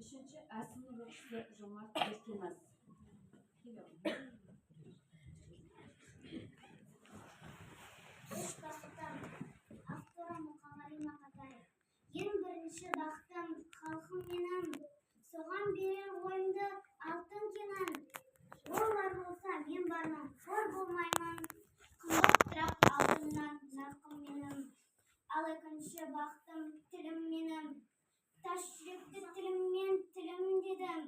Üçüncü Ersin'in babası Jomart Erkenaz. Ең бірінші бақтым халқым менің, соған берер ойымды алтын кенін. Олар болса мен бармын, хор болмаймын, қымбат бірақ алтыннан нарқым менің. Ал екінші бақтым тілім менің, тас жүректі тіліммен тілім дедім.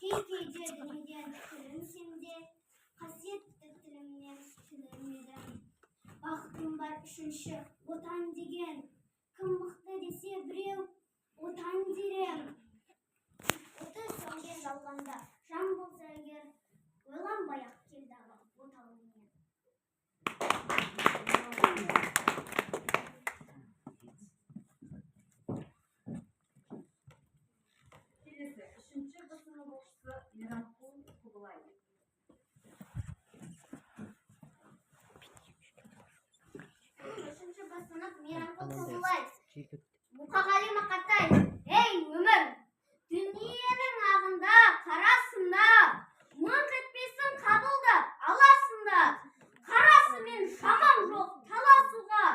Кей-кейде дүниеден тілім сенде, қасиетті тілімнен тілімедім. Бақтым бар үшінші отан деген, кім мықты десе біреу отан дерем. Оты сөнген жалғанда жан болса егер, ойланбай-ақ келді отанымен. Келесі, үшінші басының оқшысы Мейрамқұл Құбылай. Үшінші басынық Мейрамқұл Құбылай. Мұқағали Мақатай. Ей өмір, дүниенің ағында, қарасында, мыңқ етпесін қабылдап аласында. Қарасымен шамам жоқ таласуға.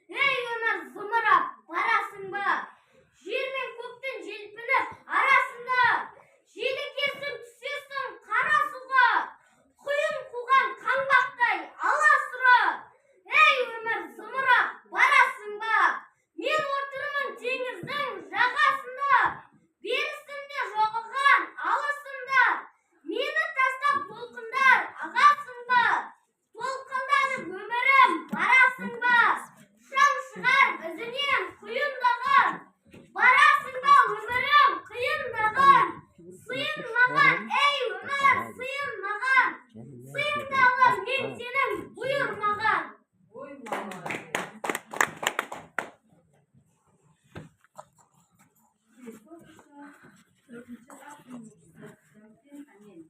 Ей өмір, зымырап барасың ба? Жер мен көктің желпініп арасында. Желі кесіп түсесің қара суға. Құйын қуған қаңбақтай аласұра. Ей өмір, зымырап барасың ба? Мен отырмын теңіздің жағасында, берісінде жоғалған алысында. Мені тастап толқындар ағасың ба? Толқынданып өмірім барасың ба? Шам шығар ізінен құйындаған, барасың ба өмірім қиындаған? Сыйын маған, ей өмір, сыйын маған. Сыйыңды алам мен сенің бұйырмаған. Ой, мама. Dördüncü Ersin'in babası Dördün Annen.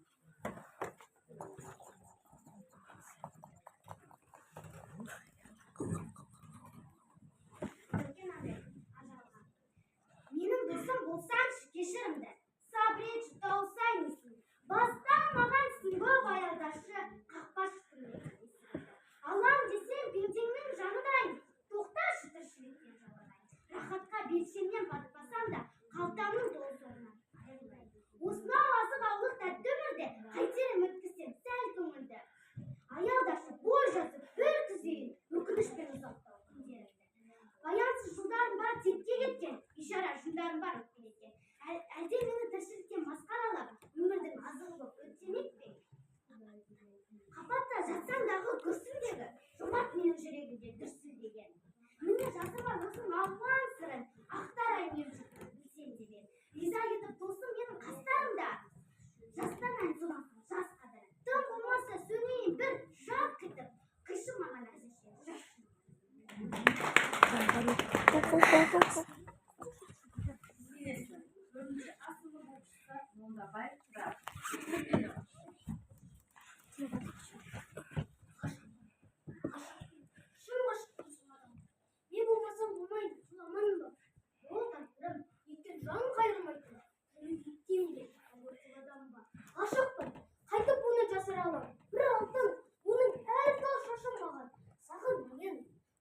Менің досым болсаңшы кешірімді, сабыретші тауысайынсың. Бастан маған сынбап аялдашы, қақпашы күнде. Алам десем пендеңнің жаныдайын, тоқташы тіршіліктен жалғайын. Рахатқа белшемнен батпасам да, қалтамның толы орнынан айырылайын. Осынау азық аулық тәтті өмірде қайтерім өткізсем сәл көңілді. Аялдашы бой жазып бір түзейін, өкінішпен ұзақтау күндерімді. Баянсыз жылдарым бар текке кеткен, ишара жүндарым бар өтпелеткен. Әлде мені тіршіліктен масқаралап, өмірдің азығы боп өттемек пе? Қапатта жатсаң дағы күрсіндегі, жомарт менің жүрегімде дүрсілдеген. Міне жазыма өзің алған сырын, ақтарайын ем жұртын білсем де бер. Риза етіп досым менің қастарымда, жастанайын сонасың жас қадірін. Тым болмаса сөнейін бір жарқ етіп, қишы маған әзірше жас. Келесі, dördüncü Ersin'in babası Moldabay Turar. Шын ғашық қосылмадым. Не болмасам болмайды, сұламан ба? Ол тағдырым, еттен жан қайырмайтын. Еттен де қайырмайтын ба? Ғашықпын, қайтып оны жасыра алам. Бір алтын, оның әр тал шашым маған. Сағын мен,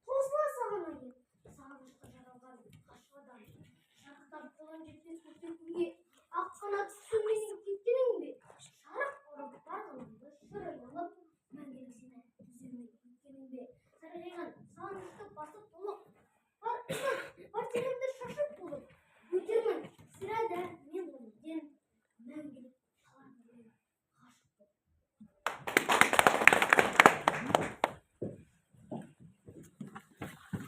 тосыла саған айын. Сағынышқа жаралған ғашық адам. Шарықтап қолан жетпес көктем күнге, ақ қанат сөнбесін кеткенің бе? Шарық ұрып барғанымды шырайланып, мәңгілік сені түземей кеткенің бе? Сарғайған сағынышты басып толық, бар теңімді шашып болып, өтермін сірә да мен өмірден мәңгілік қалар өлең ғашық боп.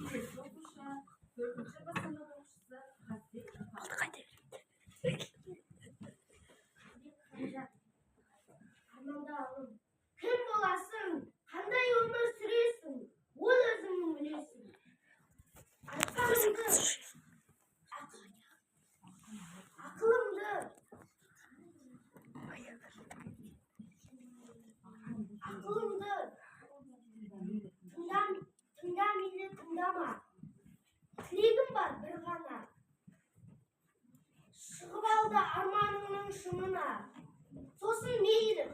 Келесі оқушы, dördüncü basının оқушысы Қазбек Апа. Арманда алым, кім боласың, қандай өмір сүресің, ол өзіңнің үлесің. Ақылыңды тыңда мені тыңдама. Тілегім бар бір ғана. Шығып алды арман. шыңына. Сосын мейлі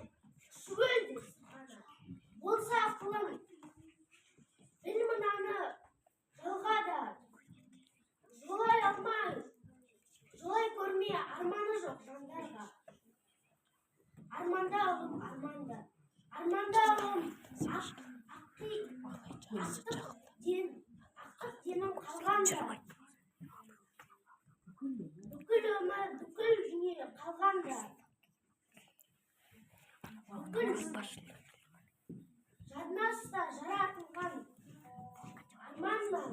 шүгел ана болса ақылым. Біл мынаны жылға да жолай алмай, жолай көрмей арманы жоқ жандарға. Арманда ұлым, арманда. Арманда ұлым, ақтық денім қалғанда. Бүкіл өмір, бүкіл дүние қалғанда. Бүкіл жадына ұста жаратылған арманнан.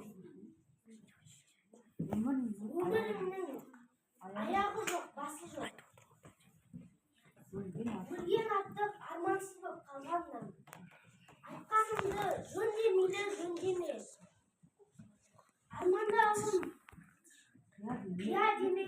Өмірімнің аяғы жоқ, басы жоқ. Өлген артық армансыз болып қалғаннан. Айтқанымды жөндемейлі жөндеме. Арманда ұлым, қия демей